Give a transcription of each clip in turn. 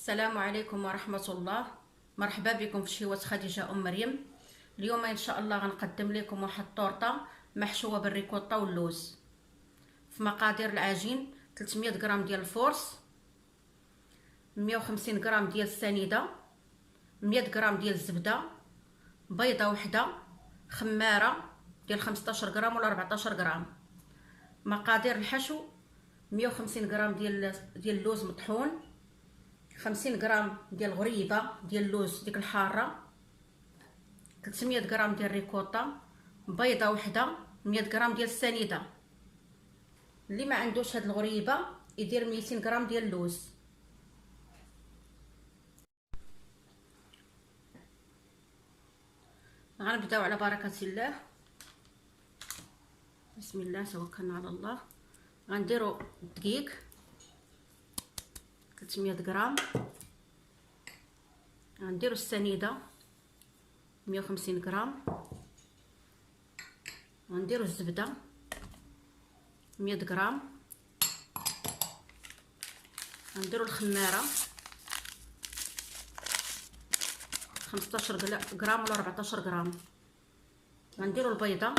السلام عليكم ورحمة الله. مرحبا بكم في شهوة خديجة أم مريم. اليوم إن شاء الله غنقدم لكم واحد الطورطة محشوة بالريكوتا واللوز. في مقادير العجين 300 غرام ديال الفورس، 150 غرام ديال السنيدة، 100 غرام ديال الزبدة، بيضة وحدة، خمارة ديال 15 غرام ولا 14 غرام. مقادير الحشو: 150 غرام ديال اللوز مطحون، 50 غرام ديال الغريبه ديال اللوز ديك الحاره، 300 غرام ديال الريكوتا، بيضه وحده، 100 غرام ديال السنيده. اللي ما عندوش هاد الغريبه يدير 200 غرام ديال اللوز. غنبداو على بركه الله. بسم الله توكلنا على الله. غنديروا الدقيق 300 غرام، غنديروا السنيده 150 غرام، غنديروا الزبده 100 غرام، غنديروا الخماره 15 غرام ولا 14 غرام، غنديروا البيضه،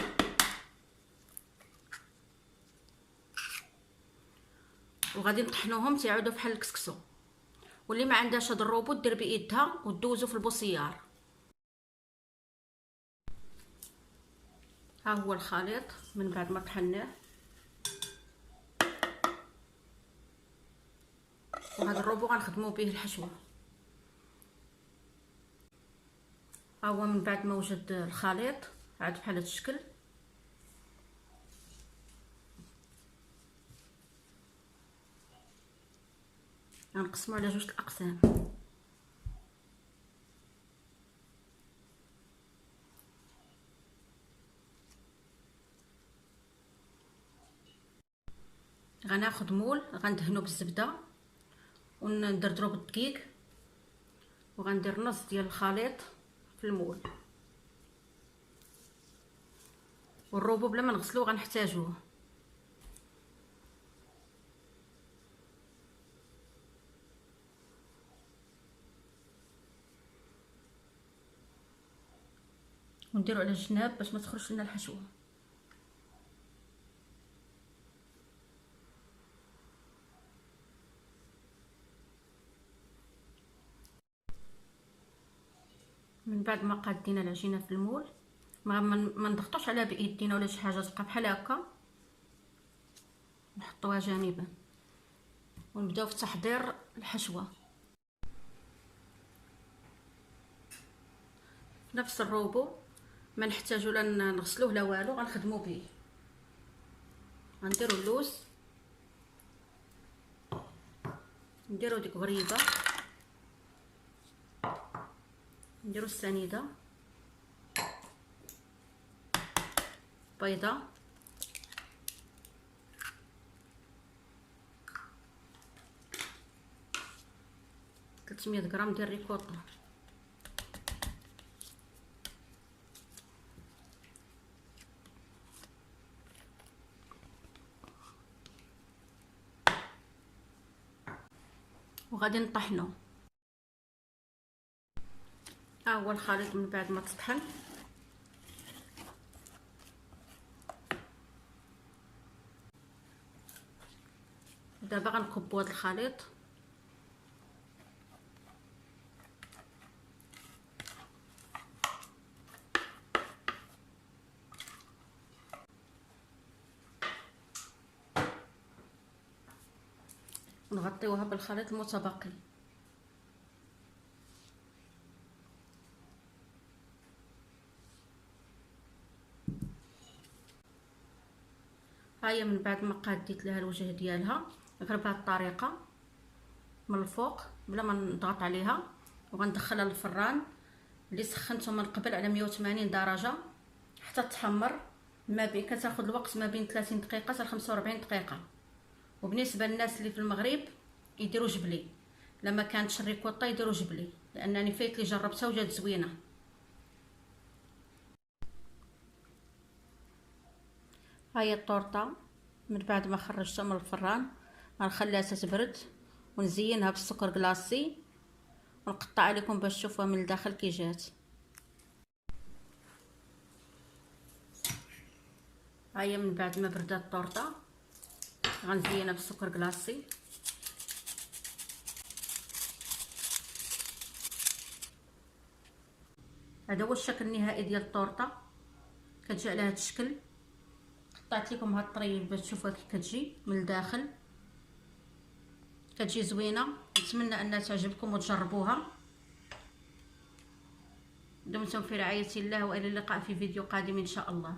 وغادي نطحنوهم تيعودوا بحال الكسكسو. واللي ما عندهاش هاد الروبوت دير بايدها ودوزو في البوسيار. ها هو الخليط من بعد ما طحناه، وهذا الروبو غنخدمو به الحشوه. ها هو من بعد ما وجد الخليط عاد بحال هاد الشكل. غنقسمو على جوج الاقسام. غناخد مول غندهنو بالزبده وندردرو بالدقيق، وغندير نص ديال الخليط في المول. والروبو بلا ما نغسلوه غنحتاجوه. ونديرو على الجناب باش ما تخرجش لنا الحشوه. من بعد ما قادينا العجينه في المول، ما نضغطوش عليها بايدينا ولا شي حاجه، تبقى بحال هكا. نحطوها جانبا ونبداو في تحضير الحشوه. نفس الروبو ما نحتاجو لا نغسلوه لا والو، غنخدمو به. غنديرو اللوز، نديرو ديك غريبه، نديرو السنيده، بيضه، تلتمية غرام ديال الريكوتا، وغادي نطحنو. ها هو الخليط من بعد ما تطحن. دابا غنكبو هذا الخليط ونغطيوها بالخليط المتبقي. هاهي من بعد ما قاديت لها الوجه ديالها غير بهذه الطريقه من الفوق بلا ما نضغط عليها، وغندخلها للفران اللي سخنته من قبل على 180 درجه حتى تحمر. ما بين كتاخذ الوقت ما بين 30 دقيقه حتى 45 دقيقه. وبالنسبه للناس اللي في المغرب يديروا جبلي، لما كانتش الريكوتا يديروا جبلي، لانني فايت لي جربتها وجات زوينه. هاهي الطورطه من بعد ما خرجتها من الفران غنخليها تتبرد ونزينها بالسكر كلاصي ونقطع لكم باش تشوفوها من الداخل كي جات. هيا من بعد ما بردات الطورطه غنزينها بالسكر كلاصي. هذا هو الشكل النهائي ديال الطورطه، كتجي على هذا الشكل. قطعت لكم هاد الطريف باش تشوفوها كي كتجي من الداخل، كتجي زوينه. نتمنى انها تعجبكم وتجربوها. دمتم في رعايه الله، والى اللقاء في فيديو قادم ان شاء الله.